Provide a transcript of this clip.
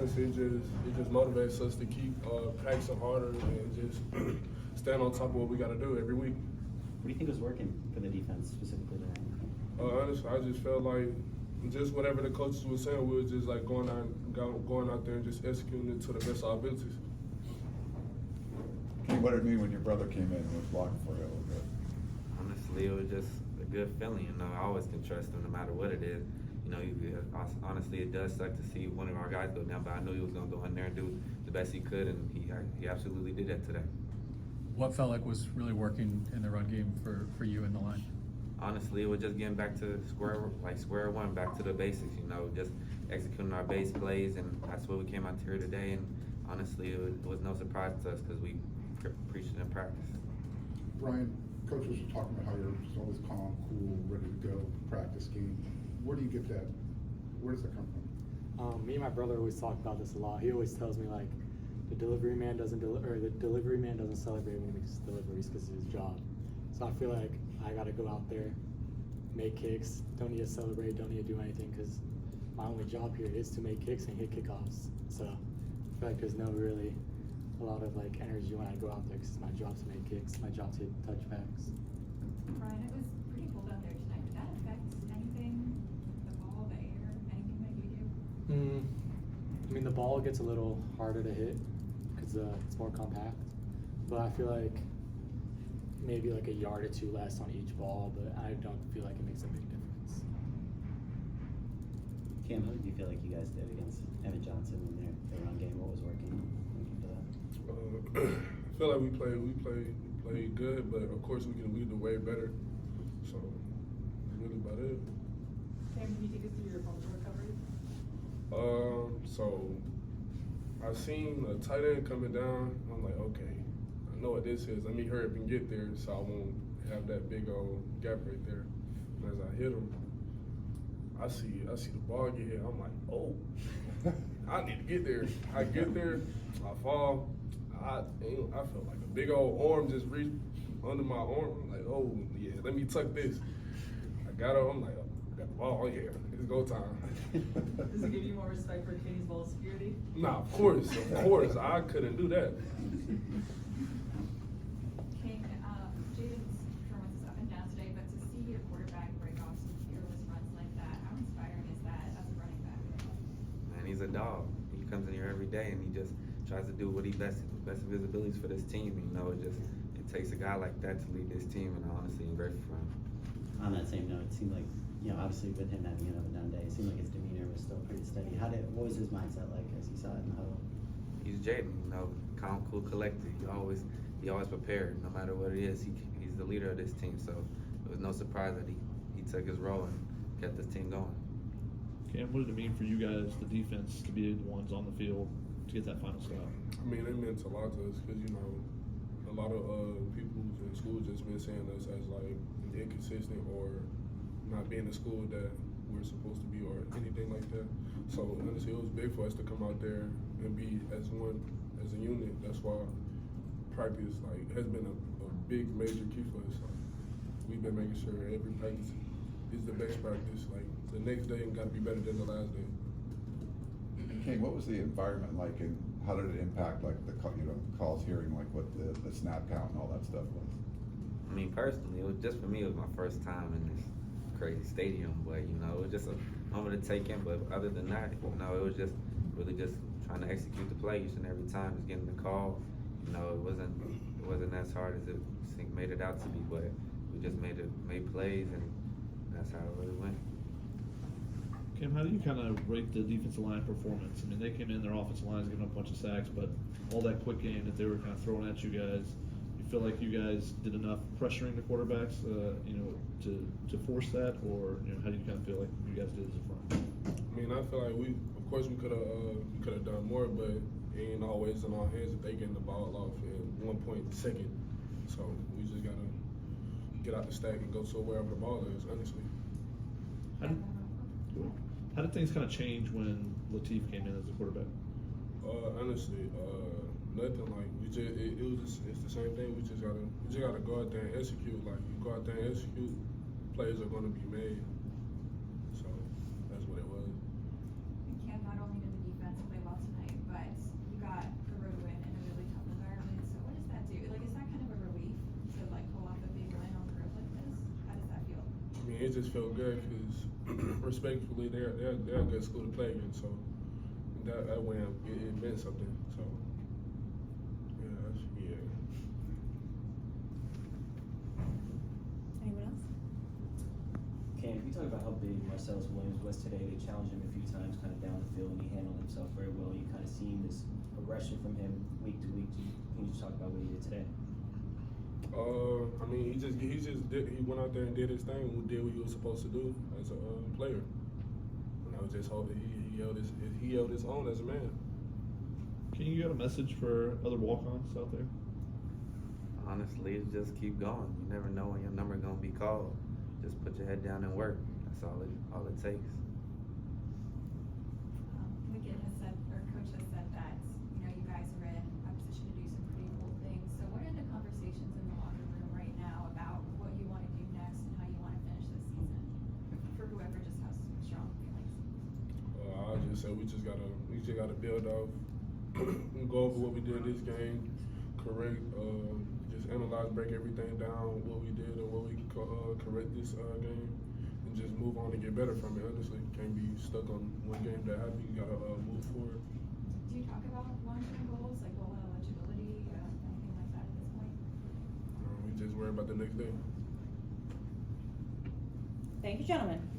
honestly, it just motivates us to keep practicing harder and just stand on top of what we got to do every week. What do you think was working for the defense specifically today? Honestly, I just felt like just whatever the coaches were saying, we were just like going out there and just executing it to the best of our abilities. What did it mean when your brother came in and was blocking for you a little bit? Honestly, it was just a good feeling. You know, I always can trust him no matter what it is. You know, honestly, it does suck to see one of our guys go down, but I knew he was going to go in there and do the best he could, and he absolutely did that today. What felt like was really working in the run game for you in the line? Honestly, it was just getting back to square one, back to the basics. You know, just executing our base plays, and that's what we came out here today. And honestly, it was no surprise to us because we preached it in practice. Ryan, coaches are talking about how you're just always calm, cool, ready to go, practice game. Where do you get that? Where does that come from? Me and my brother always talk about this a lot. He always tells me like the delivery man doesn't celebrate when he makes deliveries because it's his job. So I feel like I got to go out there, make kicks. Don't need to celebrate. Don't need to do anything because my only job here is to make kicks and hit kickoffs. So I feel like there's no really a lot of like energy when I go out there because it's my job to make kicks, my job to hit touchbacks. Ryan, it was pretty cold out there tonight. Did that affect anything? The ball, the air, anything that you do? I mean, the ball gets a little harder to hit because it's more compact, but I feel like maybe like a yard or two less on each ball, but I don't feel like it makes a big difference. Cam, how did you feel like you guys did against Evan Johnson in their run game? What was working for that? I feel like we played good, but of course we can lead the way better. So that's really about it. Sam, can you take us through your fumble recovery? So I seen a tight end coming down. I'm like, okay, I know what this is. Let me hurry up and get there so I won't have that big old gap right there. And as I hit him, I see the ball get hit. I'm like, oh, I need to get there. I get there, I fall. I felt like a big old arm just reached under my arm. I'm like, oh yeah, let me tuck this. I got up. I'm like, oh, I got the ball. Oh yeah, it's go time. Does it give you more respect for Kenny's ball security? Nah, of course. I couldn't do that. King, Jaden's performance is up and down today, but to see your quarterback break off some fearless runs like that, how inspiring is that as a running back? Man, he's a dog. He comes in here every day and he just tries to do what he best of his abilities for this team. You know, it takes a guy like that to lead this team, and honestly, I'm grateful for him. On that same note, it seemed like, you know, obviously with him having an up and down day, it seemed like his demeanor was still pretty steady. What was his mindset like as he saw it in the huddle? He's Jaden, you know, calm, cool, collected. He always prepared, no matter what it is. He's the leader of this team, so it was no surprise that he took his role and kept this team going. Cam, what did it mean for you guys, the defense, to be the ones on the field to get that final stop? I mean, it meant a lot to us because, you know, a lot of people in school just been saying us as like inconsistent or not being the school that we're supposed to be or anything like that. So honestly, it was big for us to come out there and be as one, as a unit. That's why practice has been a big major key for us. We've been making sure every practice is the best practice. Like the next day got to be better than the last day. King, what was the environment like, and how did it impact like the calls, hearing like what the snap count and all that stuff was? I mean, personally, it was just for me. It was my first time in this crazy stadium, but you know, it was just a moment to take in. But other than that, you know, it was just really just trying to execute the play each and every time, just getting the call. You know, it wasn't as hard as it made it out to be, but we just made plays, and that's how it really went. Cam, how do you kind of rate the defensive line performance? I mean, they came in, their offensive line is giving up a bunch of sacks, but all that quick game that they were kind of throwing at you guys, you feel like you guys did enough pressuring the quarterbacks, you know, to force that, or you know, how do you kind of feel like you guys did as a front? I mean, I feel like we could have done more, but it ain't always in our hands if they getting the ball off at 1 second. So we just gotta get out the stack and go to wherever the ball is. Honestly. How did things kind of change when Latif came in as a quarterback? Honestly, nothing. Like it's the same thing. We just gotta go out there and execute. Like you go out there and execute, plays are gonna be made. So that's what it was. And Cam, not only did the defense play well tonight, it just felt good because respectfully, they're a good school to play in. So that way it meant something. So yeah. Anyone else? Cam, can you talk about how big Marcellus Williams was today? They challenged him a few times kind of down the field, and he handled himself very well. You kind of seen this progression from him week to week. Can you just talk about what he did today? I mean, he went out there and did his thing, and did what he was supposed to do as a player. And I was just hoping he held his own as a man. Can you get a message for other walk-ons out there? Honestly, it's just keep going. You never know when your number gonna be called. Just put your head down and work. That's all it takes. Wicked has said, or coach has said that, you guys are in a position to do some pretty cool things. So what are the conversations in the locker room right now about what you want to do next and how you want to finish this season for whoever just has strong feelings? I just say we just gotta build off, go over what we did this game, correct, just analyze, break everything down, what we did and what we can correct this game, and just move on and get better from it. Honestly, can't be stuck on one game that happened. You gotta move forward. Do you talk about long-term goals, like goal eligibility, anything like that at this point? We just worry about the next day. Thank you, gentlemen.